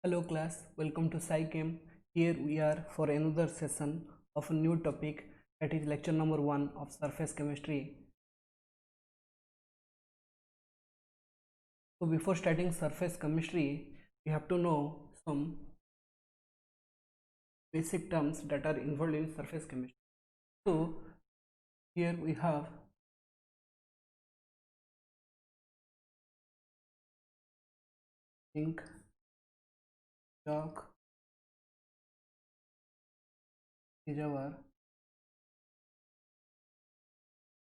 Hello class, welcome to SciChem. Here we are for another session of a new topic, that is lecture number 1 of surface chemistry. So before starting surface chemistry, we have to know some basic terms that are involved in surface chemistry. So here we have ink, chalk, is our.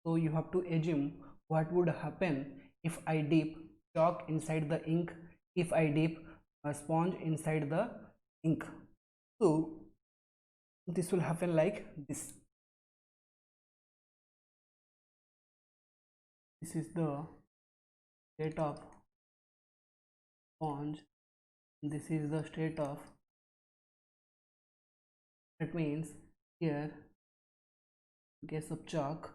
So you have to assume what would happen if I dip chalk inside the ink, if I dip a sponge inside the ink. So this will happen like this. This is the state of sponge. This is the state of. That means here, in case of chalk,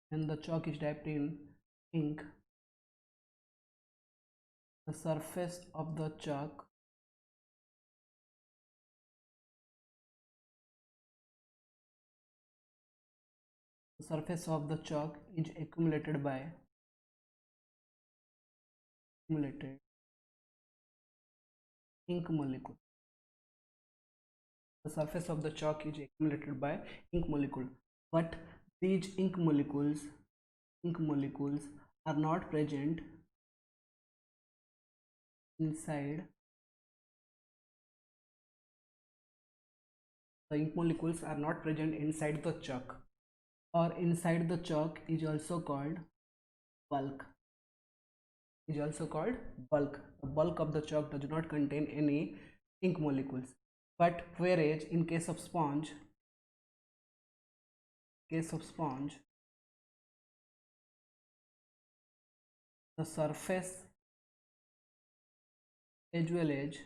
when the chalk is dipped in ink, the surface of the chalk is accumulated by accumulated ink molecule. The surface of the chalk is accumulated by ink molecule, but these ink molecules are not present inside. The ink molecules are not present inside the chalk, or inside the chalk is also called bulk. The bulk of the chalk does not contain any ink molecules. But whereas in case of sponge, the surface as well as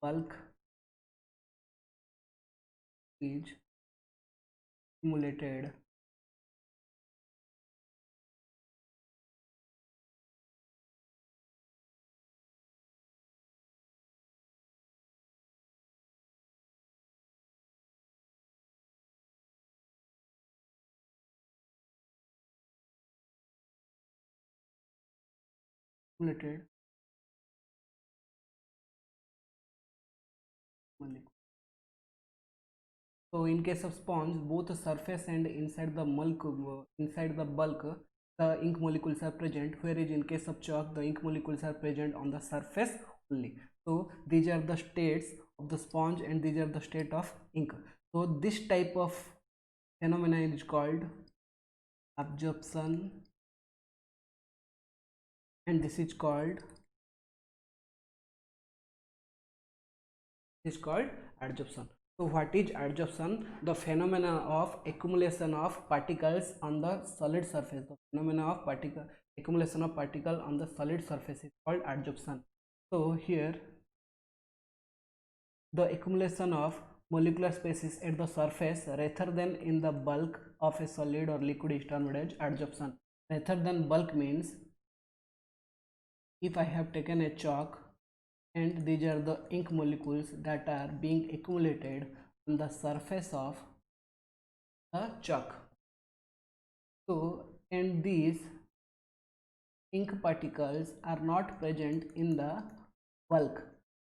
bulk is accumulated molecule. So in case of sponge, both the surface and inside the bulk, the ink molecules are present, whereas in case of chalk, the ink molecules are present on the surface only. So these are the states of the sponge and these are the state of ink. So this type of phenomena is called absorption, and this is called adsorption. So what is adsorption? The phenomena of accumulation of particles on the solid surface. The phenomena of accumulation of particle on the solid surface is called adsorption. So here the accumulation of molecular species at the surface rather than in the bulk of a solid or liquid is termed as adsorption. Rather than bulk means if I have taken a chalk and these are the ink molecules that are being accumulated on the surface of the chalk. So, and these ink particles are not present in the bulk.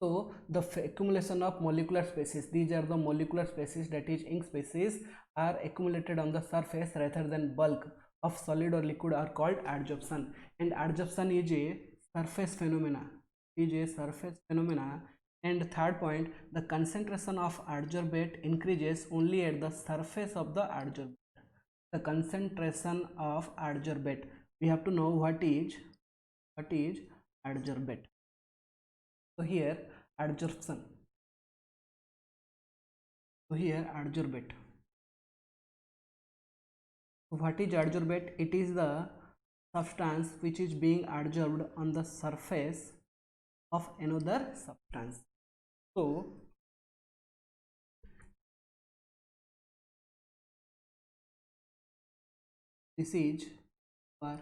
So the accumulation of molecular species, these are the molecular species, that is ink species, are accumulated on the surface rather than bulk of solid or liquid are called adsorption. And adsorption is a surface phenomena. And third point, the concentration of adsorbate increases only at the surface of the adsorbate. The concentration of adsorbate, we have to know what is adsorbate. So here adsorption. So here adsorbate. So what is adsorbate? It is the substance which is being adsorbed on the surface of another substance. So this is for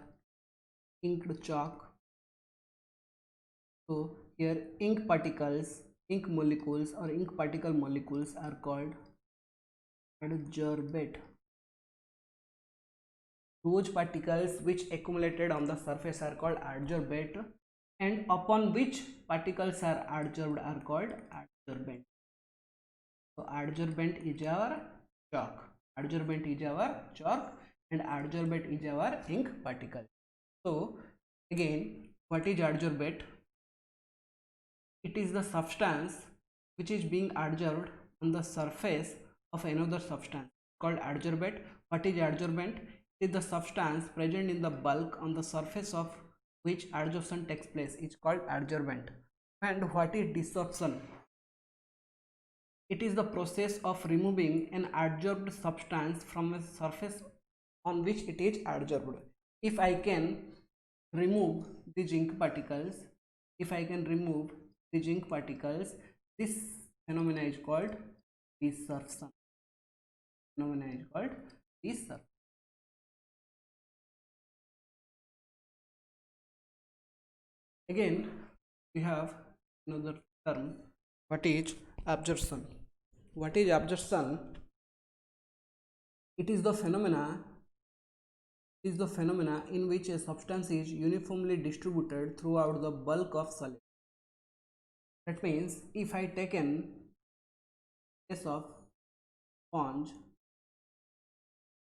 inked chalk. So here ink particles, ink molecules or ink particle molecules are called adsorbate. Those particles which accumulated on the surface are called adsorbate, and upon which particles are adsorbed are called adsorbent. So adsorbent is our chalk. Adsorbent is our chalk and adsorbate is our ink particle. So again, what is adsorbate? It is the substance which is being adsorbed on the surface of another substance called adsorbate. What is adsorbent? It is the substance present in the bulk on the surface of which adsorption takes place. It's called adsorbent. And what is desorption? It is the process of removing an adsorbed substance from a surface on which it is adsorbed. If I can remove these ink particles, this phenomena is called desorption. Again, we have another term. What is absorption? What is absorption? It is the phenomena in which a substance is uniformly distributed throughout the bulk of solid. That means if I take an case of sponge,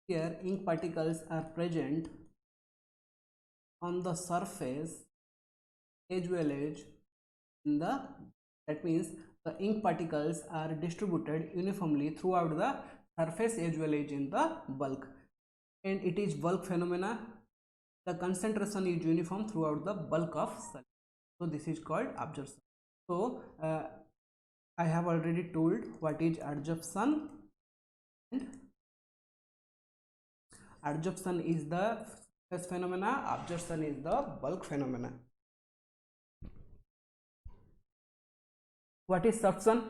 here ink particles are present on the surface as well as in the, that means the ink particles are distributed uniformly throughout the surface as well as in the bulk, and it is bulk phenomena. The concentration is uniform throughout the bulk of solid. So this is called absorption. So I have already told what is adsorption, and adsorption is the surface phenomena, absorption is the bulk phenomena. What is sorption?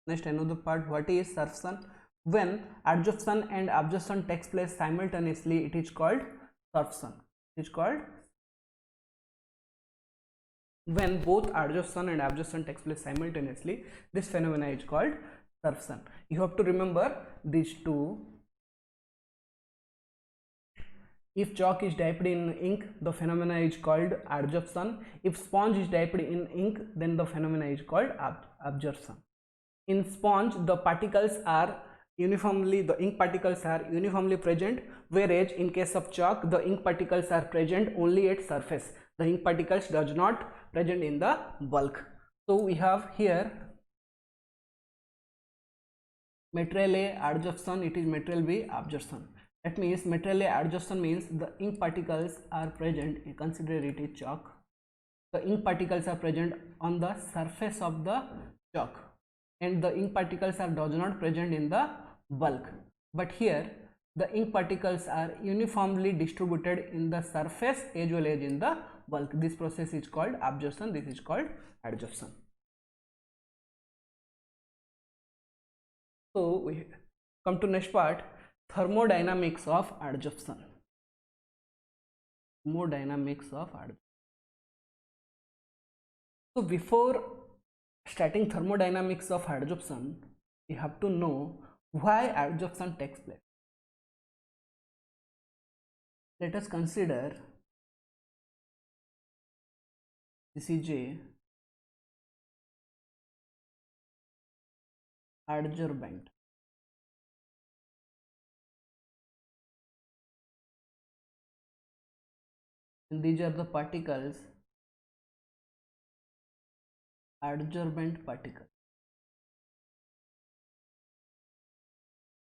Next, another part, what is sorption? When adsorption and absorption takes place simultaneously, it is called sorption. It is called when both adsorption and absorption takes place simultaneously, this phenomena is called sorption. You have to remember these two. If chalk is dipped in ink, the phenomena is called adsorption. If sponge is dipped in ink, then the phenomena is called absorption. In sponge, the particles are uniformly, the ink particles are uniformly present, whereas in case of chalk, the ink particles are present only at surface. The ink particles does not present in the bulk. So we have here material A adsorption, it is material B absorption. That means material A adsorption means the ink particles are present, consider it is chalk. The ink particles are present on the surface of the chalk, and the ink particles are does not present in the bulk. But here the ink particles are uniformly distributed in the surface as well as in the bulk. This process is called absorption, this is called adsorption. So we come to next part, thermodynamics of adsorption. Thermodynamics of adsorption. So before starting thermodynamics of adsorption, we have to know why adsorption takes place. Let us consider this is a adsorbent. And these are the particles, adsorbent particles.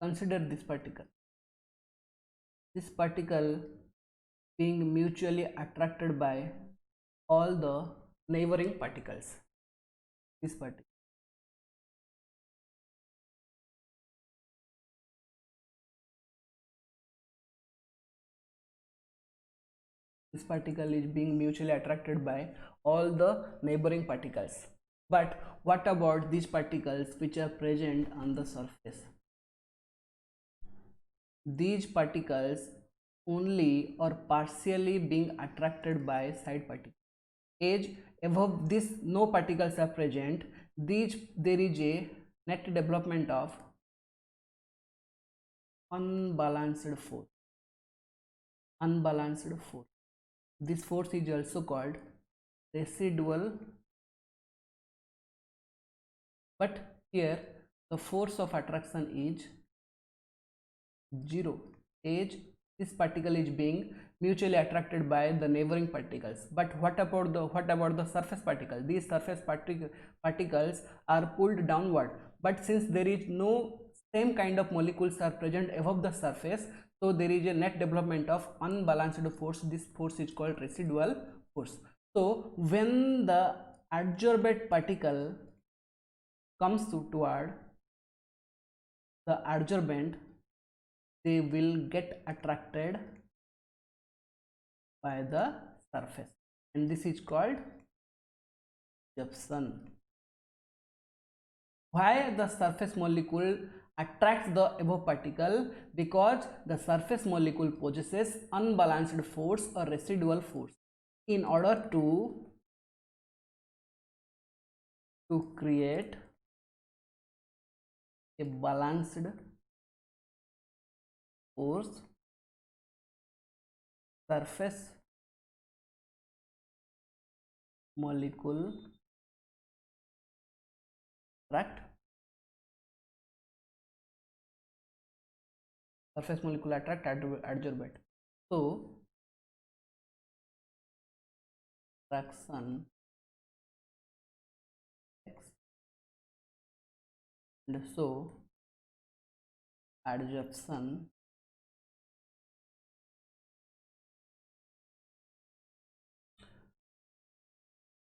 Consider this particle being mutually attracted by all the neighboring particles. This particle is being mutually attracted by all the neighboring particles. But what about these particles which are present on the surface? These particles only or partially being attracted by side particles. As above this no particles are present, there is a net development of unbalanced force. This force is also called residual, but here the force of attraction is 0, as this particle is being mutually attracted by the neighboring particles. But what about the surface particle? These surface particles are pulled downward, but since there is no same kind of molecules are present above the surface, so there is a net development of unbalanced force. This force is called residual force. So when the adsorbate particle comes toward the adsorbent, they will get attracted by the surface, and this is called Jepson. Why the surface molecule attracts the above particle? Because the surface molecule possesses unbalanced force or residual force. In order to create a balanced force, surface molecule attract adsorbate. So attraction and so adsorption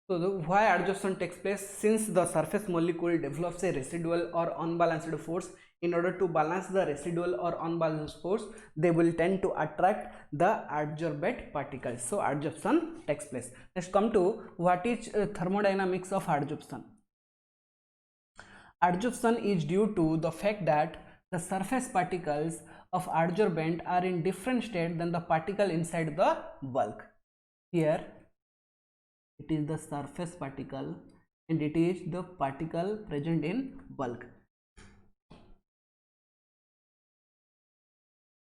So why adsorption takes place? Since the surface molecule develops a residual or unbalanced force, in order to balance the residual or unbalanced force, they will tend to attract the adsorbate particles. So adsorption takes place. Let's come to what is thermodynamics of adsorption. Adsorption is due to the fact that the surface particles of adsorbent are in different state than the particle inside the bulk. Here it is the surface particle and it is the particle present in bulk.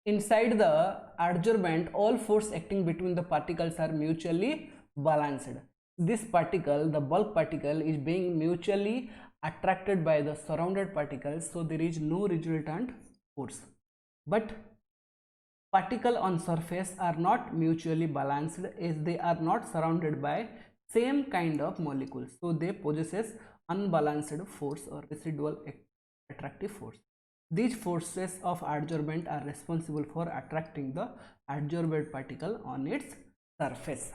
Inside the adsorbent, all force acting between the particles are mutually balanced. This particle, the bulk particle, is being mutually attracted by the surrounded particles, so there is no resultant force. But particles on surface are not mutually balanced as they are not surrounded by same kind of molecules, so they possesses unbalanced force or residual attractive force. These forces of adsorbent are responsible for attracting the adsorbate particle on its surface.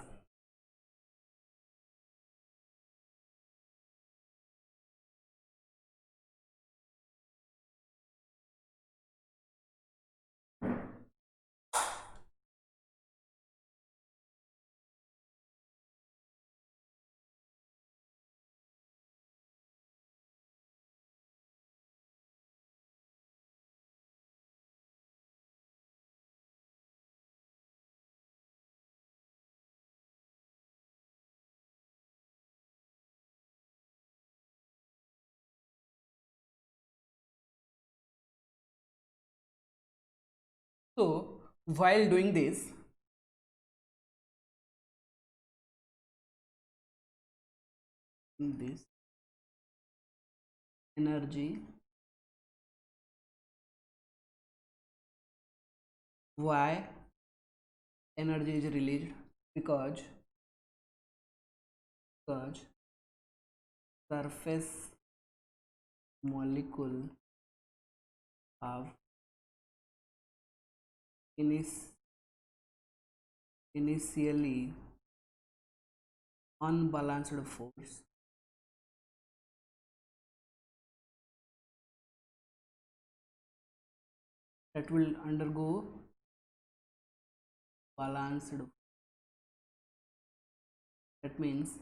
So while doing this, energy, why energy is released? Because surface molecule have initially unbalanced force that will undergo balanced. That means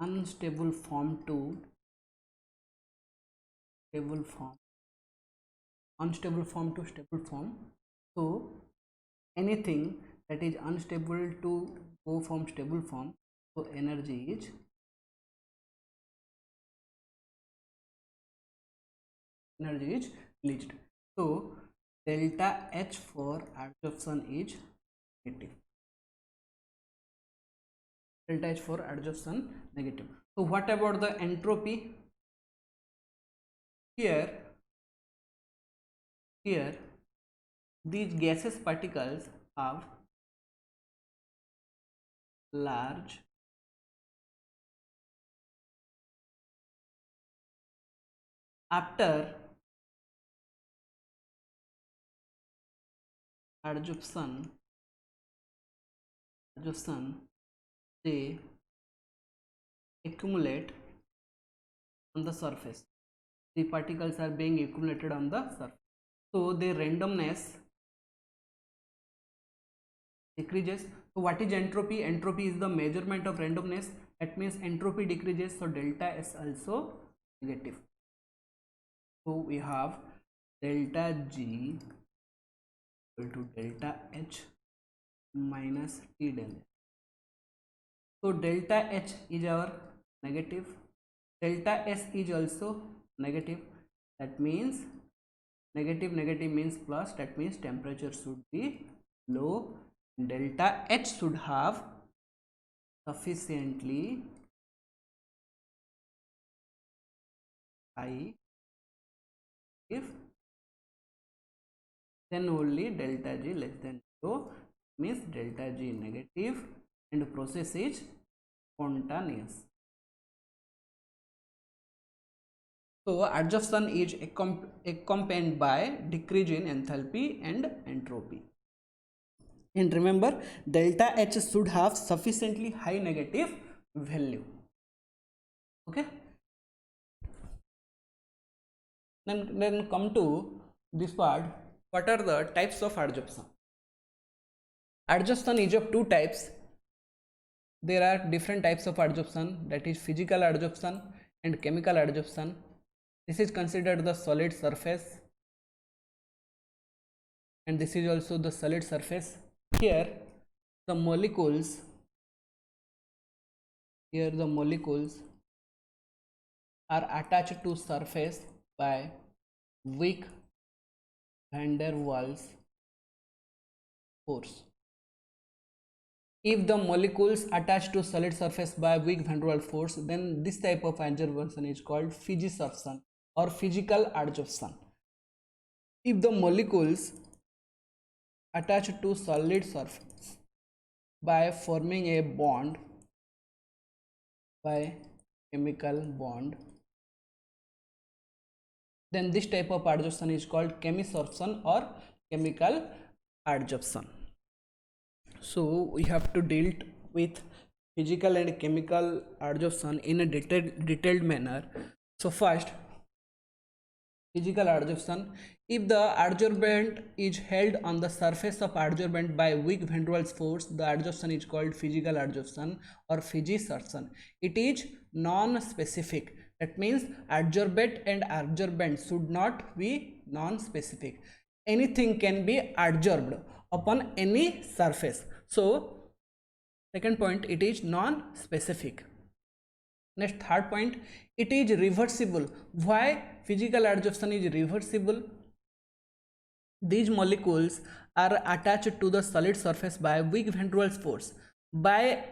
unstable form to stable form, unstable form to stable form. So anything that is unstable to go from stable form, So energy is released. So delta H for adsorption is negative. Delta H for adsorption negative. So what about the entropy? Here these gaseous particles have large after adsorption they accumulate on the surface. The particles are being accumulated on the surface, so their randomness decreases. So what is entropy? Entropy is the measurement of randomness. That means entropy decreases, so delta is also negative. So we have delta G equal to delta H minus T del. So delta H is our negative, delta S is also negative. That means negative means plus. That means temperature should be low. Delta H should have sufficiently high, if then only delta G less than 0, means delta G negative and the process is spontaneous. So adsorption is accompanied by decrease in enthalpy and entropy. And remember, delta H should have sufficiently high negative value. Okay. Then come to this part. What are the types of adsorption? Adsorption is of two types. There are different types of adsorption, that is physical adsorption and chemical adsorption. This is considered the solid surface, and this is also the solid surface. Here the molecules are attached to surface by weak van der Waals force. If the molecules attach to solid surface by weak van der Waals force, then this type of adsorption is called physisorption or physical adsorption. If the molecules attach to solid surface by forming a bond, by chemical bond, then this type of adsorption is called chemisorption or chemical adsorption. So we have to deal with physical and chemical adsorption in a detailed manner. So first, physical adsorption. If the adsorbent is held on the surface of adsorbent by weak van der Waals force, the adsorption is called physical adsorption or physisorption. It is non-specific. That means adsorbent and adsorbent should not be non-specific. Anything can be adsorbed upon any surface. So second point, it is non-specific. Next, third point, it is reversible. Why physical adsorption is reversible? These molecules are attached to the solid surface by weak van der Waals force. By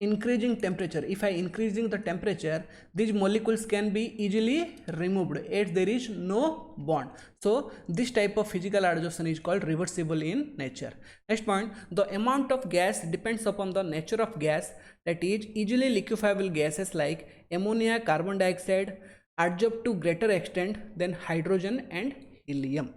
increasing temperature, if I increasing the temperature, these molecules can be easily removed as there is no bond. So this type of physical adsorption is called reversible in nature. Next point, the amount of gas depends upon the nature of gas, that is easily liquefiable gases like ammonia, carbon dioxide adsorb to greater extent than hydrogen and helium.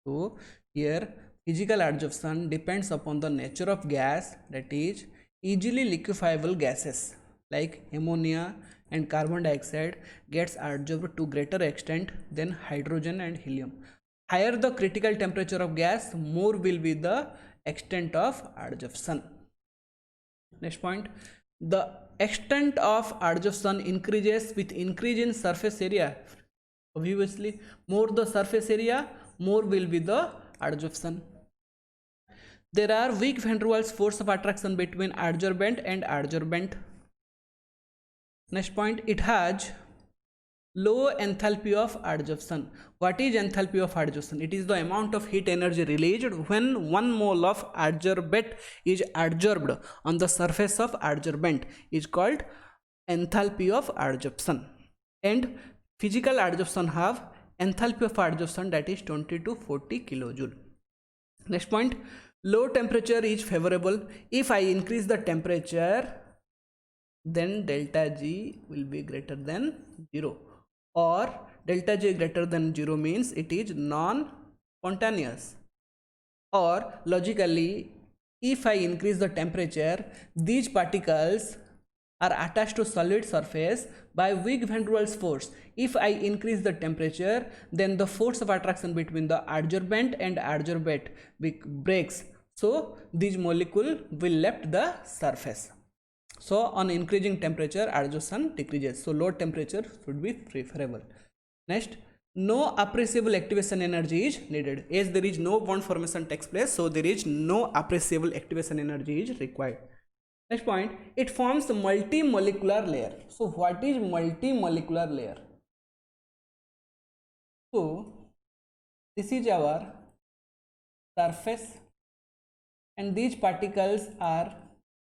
So here physical adsorption depends upon the nature of gas, that is easily liquefiable gases like ammonia and carbon dioxide gets adsorbed to greater extent than hydrogen and helium. Higher the critical temperature of gas, more will be the extent of adsorption. Next point, the extent of adsorption increases with increase in surface area. Obviously, more the surface area, more will be the adsorption. there are weak van der Waals force of attraction between adsorbent and adsorbent. Next point, it has low enthalpy of adsorption. What is enthalpy of adsorption? It is the amount of heat energy released when 1 mole of adsorbate is adsorbed on the surface of adsorbent is called enthalpy of adsorption. And physical adsorption have enthalpy of adsorption that is 20 to 40 kilojoule. Next point, low temperature is favorable. If I increase the temperature, then delta G will be greater than 0, or delta G greater than 0 means it is non-spontaneous. Or logically, if I increase the temperature, these particles are attached to solid surface by weak van der Waals force. If I increase the temperature, then the force of attraction between the adsorbent and adsorbate breaks, so these molecule will left the surface. So on increasing temperature, adsorption decreases, so low temperature should be preferable. Next, no appreciable activation energy is needed. As there is no bond formation takes place, so there is no appreciable activation energy is required. Next point, it forms a multi-molecular layer. So what is multi-molecular layer? So this is our surface, and these particles are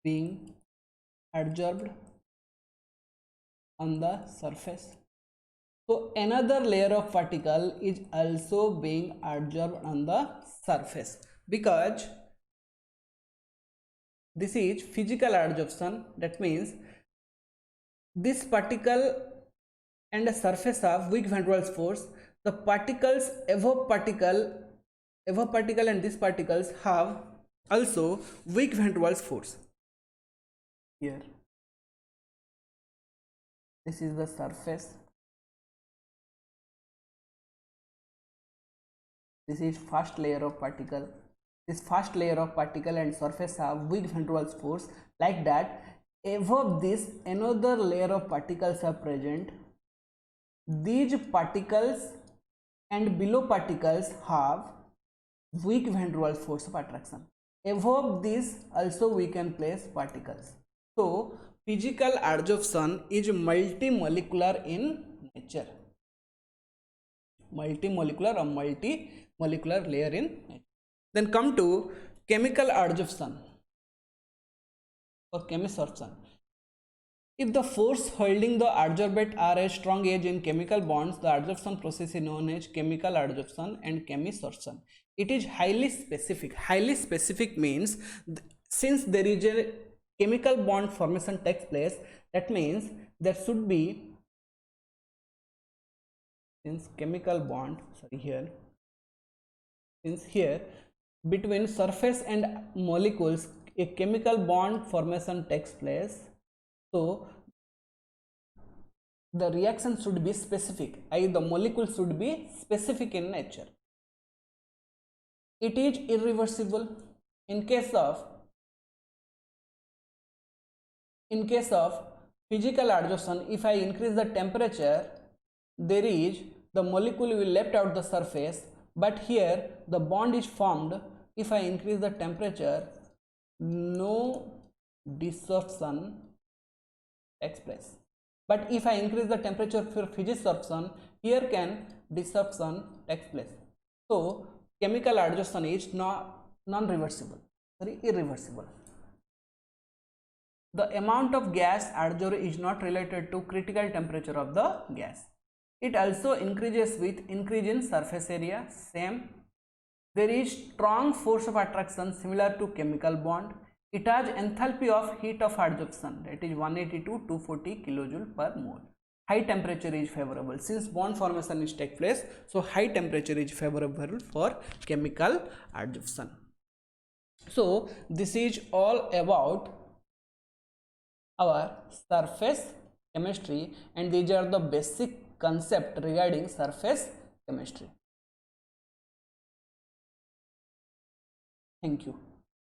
being adsorbed on the surface. So another layer of particle is also being adsorbed on the surface, because this is physical adsorption. That means this particle and the surface of weak van der Waals force, the particles above particle and these particles have also weak van der Waals force. Here this is the surface, this is first layer of particle. This first layer of particle and surface have weak van der Waals force. Like that, above this another layer of particles are present. These particles and below particles have weak van der Waals force of attraction. Above this also we can place particles. So physical adsorption is multimolecular in nature. Multimolecular or multimolecular layer in nature. Then come to chemical adsorption or chemisorption. If the force holding the adsorbate are as strong as in chemical bonds, the adsorption process is known as chemical adsorption and chemisorption. It is highly specific. Highly specific means since there is a chemical bond formation takes place, that means there should be, since chemical bond, since here between surface and molecules a chemical bond formation takes place, so the reaction should be specific, i.e. the molecule should be specific in nature. It is irreversible. In case of physical adsorption, if I increase the temperature, there is the molecule will left out the surface, but here the bond is formed. If I increase the temperature, no desorption takes place. But if I increase the temperature for physisorption, here can desorption takes place. So chemical adsorption is irreversible. The amount of gas adsorbed is not related to critical temperature of the gas. It also increases with increase in surface area. Same. There is strong force of attraction similar to chemical bond. It has enthalpy of heat of adsorption, that is 180 to 240 kilojoule per mole. High temperature is favorable. Since bond formation is take place, so high temperature is favorable for chemical adsorption. So this is all about our surface chemistry, and these are the basic concept regarding surface chemistry. Thank you.